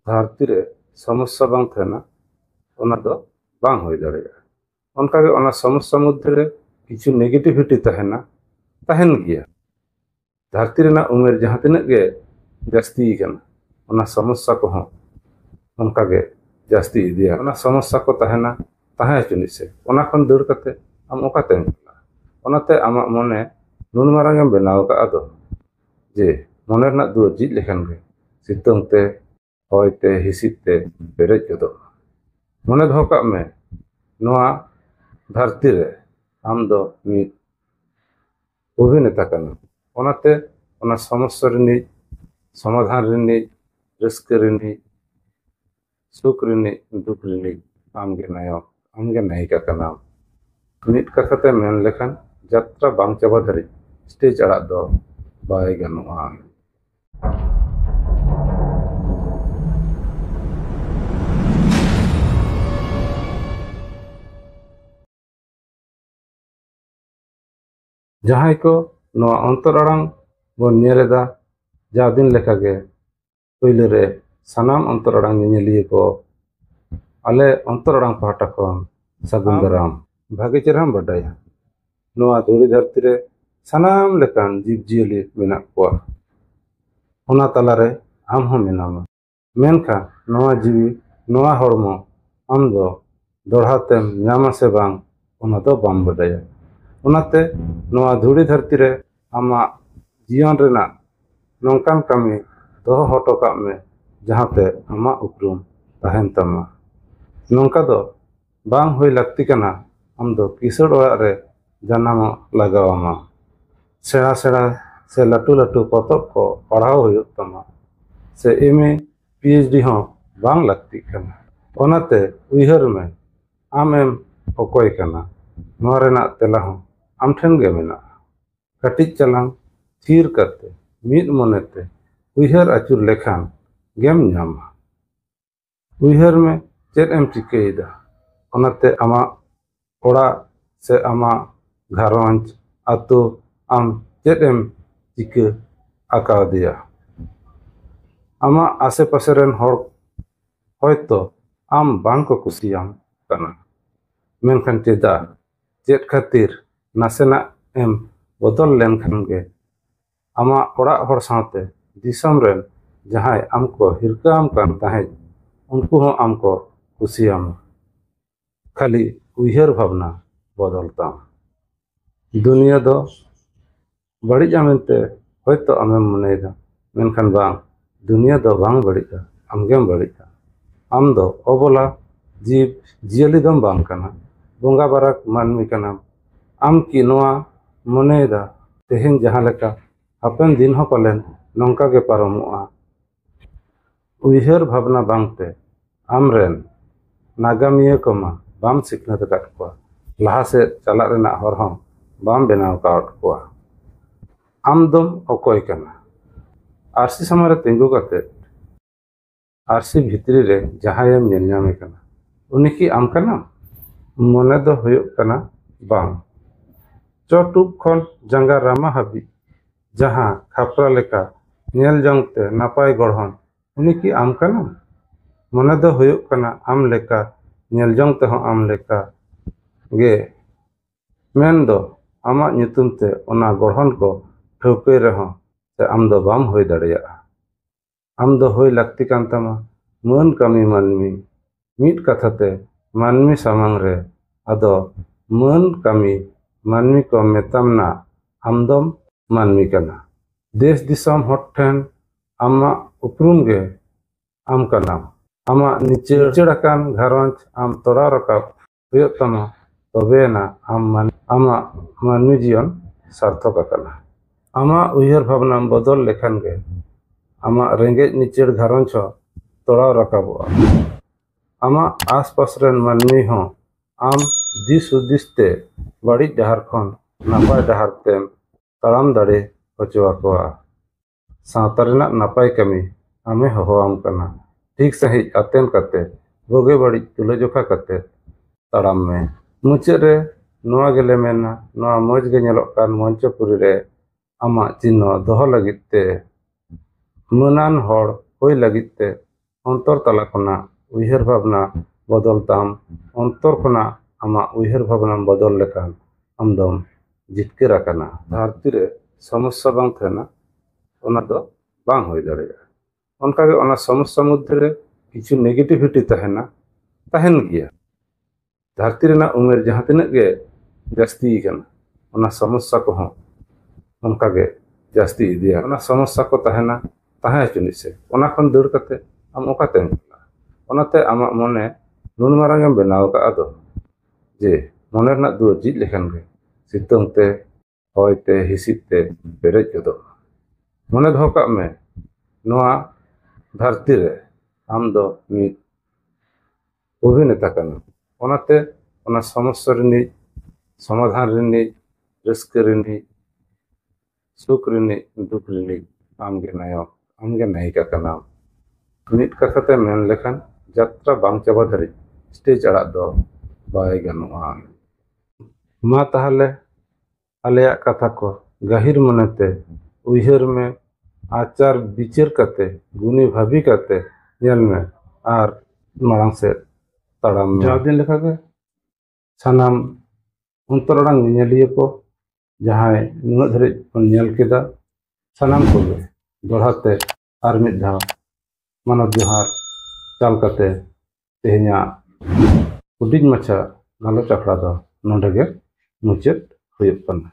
धरती रे समस्या बांग तहना ओना दो बांग होई दाड़ेगा। ओनकागे ओना समस्या मध्य रे किछु नेगेटिविटी तहना तहन गिया। धरती रेना उमेर जहां तिनाग गे जास्ती कना ओना समस्या को हों ओनकागे जास्ती इदिया। ओना समस्या को तहना तहे चुनि से ओना खन दौड़ कते आम ओकाते ओनाते आमा मने नुन मारांगेम बनाव का आदो जे मने रना दुआर जिज लेखान गे सितुंग ते होयते हिसिद ते पेरेज गोदो। मने दोहो काग मे नोआ धरती रे आम दो मिद अभिनेता कना। ओनाते ओना समस्या रिनिज समाधान रिनिज रस्के रिनिज सुख रिनिज दुख रिनिज आमगे नायक आमगे नायिका कना। मिद कथा ते मेन लेखान यात्रा बांग चाबा धरिज स्टेज आड़ा दो बाय गानोआ। जहां को नोआ अंतर आड़ांग बन नेलेदा जा दिन लेखागे पहिले रे सानाम अंतर आड़ांग नेलिए को आले अंतर आड़ांग पाहटा खन सागुन दाराम भागे चेहराम बाडाया। नोआ धुड़ी धरती रे सानाम लेकान जीव जियली मेना कोआ ओना तालारे आम हो मेनामा। मेनखा नोआ जीवी नोआ हड़मो आम दो दोड़हातेम ᱧᱟᱢᱟ से बांग ओना दो बाम बाडाया। ओनाते नोआ धुड़ी धरती रे आमा जीवन रेना नौकान कमी दोहो हटो काग मे जहांते आमा उपरुम तहन तमा। नौका दो बांग होई लगती कना आम दो किसड़ ओड़ाग रे जानाम लगावामा सेड़ा सेड़ा से लाटू लाटू पतब को पढ़ाव हुयुग तमा से एमए पीएचडी हो बांग लगती कना। ओनाते उइहर में आमेम ओकोय कना नोआ रेना तेला हो आम ठेन गे मेना। कटिज चलांग थीर करते मिद मनेते उइहर आचुर लेखान गेम ᱧᱟᱢᱟ। उइहर में चेद एम चिकायदा ओनाते आमा ओड़ा से आमा घारंज आतो आम चेद एम चिका आकावदिया। आमा आसे पासे रेन हर होयतो आम बांग को कुसियाम कना मेनखान चेदा चेद खातिर नासेना एम बदल लेनखान गे आमा ओड़ा हर साथे दिसम रेन जहां आमको हिरकाम कान ताहेज उनको हो आमको कुसियाम खाली उइहर भावना बदलता। दुनिया दो बड़िजा मेनते होयतो आमेम मनेदा मेनखान बांग दुनिया दो बांग बड़िजा आमगेम बड़िजा। आम दो अबला जीव जियली दम बांग कना बोंगा बाराक मानमी कना। आम की नोआ मनेदा तेहेन जहां लेका हापेन दिन हो पालेन नौका गे पारमोआ। उइहर भावना बांगते आमरेन नागामिया कोमा बाम सिखनत काट कोआ लाहा से चला रेना हर हों बाम बेनाव काट कोआ। आम दम ओकोय कना आरसी समारे तिंगु काते आरसी भितरी रे जहायम नेल ᱧᱟᱢᱮ कना उनी की आम कना मने दो हुयुग कना बांग। चोटुब खन जंगा रामा हाबी जहां खापरा लेका नेल जंगते नापाय गढ़न उनी की आम कना मने दो हुयुग कना आम लेका नेल जंगते हो आम लेका गे मेन दो आमा nyutum ते ओना गढ़न को ठौके रहो से आम दो बाम होई दाड़ेया। आम दो होई लगती कान तमा मन कमी मानमी मिट कथाते मानमी सामांग रे आदो मन कमी मानमी को मेतामना आमदम मानमी कना। देश दिसम हट ठेन आमा उपरुम गे आम कना। आमा निचेड़ाकान घारंज आम तोड़ा रकाब हुयुग तमा तबेना आमा मानवी जीवन सार्थक कना। आमा उइहर भावना बदल लेखान गे आमा रेंगेज निचेड़ घारंज हो तोड़ा रकाबोआ। आमा आसपास रेन मानवी हो आम दिस उद्दिस्ते बड़ी डहार खन नापाय डहार तेम ताड़ाम दाड़े होचवा कोआ। सावता रेना नापाय कमी आमे होहोआम कना ठीक सही आतेन कते बोगे बड़ी तुलजोखा कते ताड़ाम में। मुचाद रे नोआ गेले मेना नोआ मौज गे ñeloग कान मंचपुरी रे आमा चिन्ह दोहो लगित ते मनान हर होई लगित ते अंतर तला खना उयहर भावना बदल ताम अंतर खना आमा उयहर भावना बदल लेखान आमदम जितकेर आकाना धरती रे समस्या बांग थेना ओना दो बांग होय दाड़ेगा ओनकागे ओना समस्या मध्य रे किछु नेगेटिविटी तहेना तहेन गिया धरती रेना उमेर जहां तिनाग गे जास्ती kana ओना समस्या को हों ओनकागे जास्ती इदिया ओना समस्या को तहेना तहे चुनि से ओना खन दौड़ कते आम ओकाते ओनाते आमा मने नुन मारांगेम बनाव का आदो जे मने रना दो जित लेखान गे सितुंग ते होयते हिसित ते पेरेज गदो मने दो काग मे नोआ धरती रे आम दो मित अभिनेता kana ओनाते ओना समस्या रिनी समाधान रिनी रस्क रिनी सुख रिनी दुख रिनी आमगे नायक आमगे नायिका kana मित कथाते मेन लेखान यात्रा बांग चाबा धरि स्टेज अड़ाग दो बाय गानुआ मा ताहले आलेया कथा को गहिर मनते उयहर में आचार विचार कते गुनी भाभी कते नेल में आर मांग से तड़ाम जादिन लेखा के सानाम अंतरडांग नेलिए को जहां नुना धरि नेल केदा सानाम को दोहराते आर मिद धाव मानव जोहार चाल कते तेहना हुडिंग माछा गालोच आखड़ा दो नोंडे गे मुचाद हुयुग कना।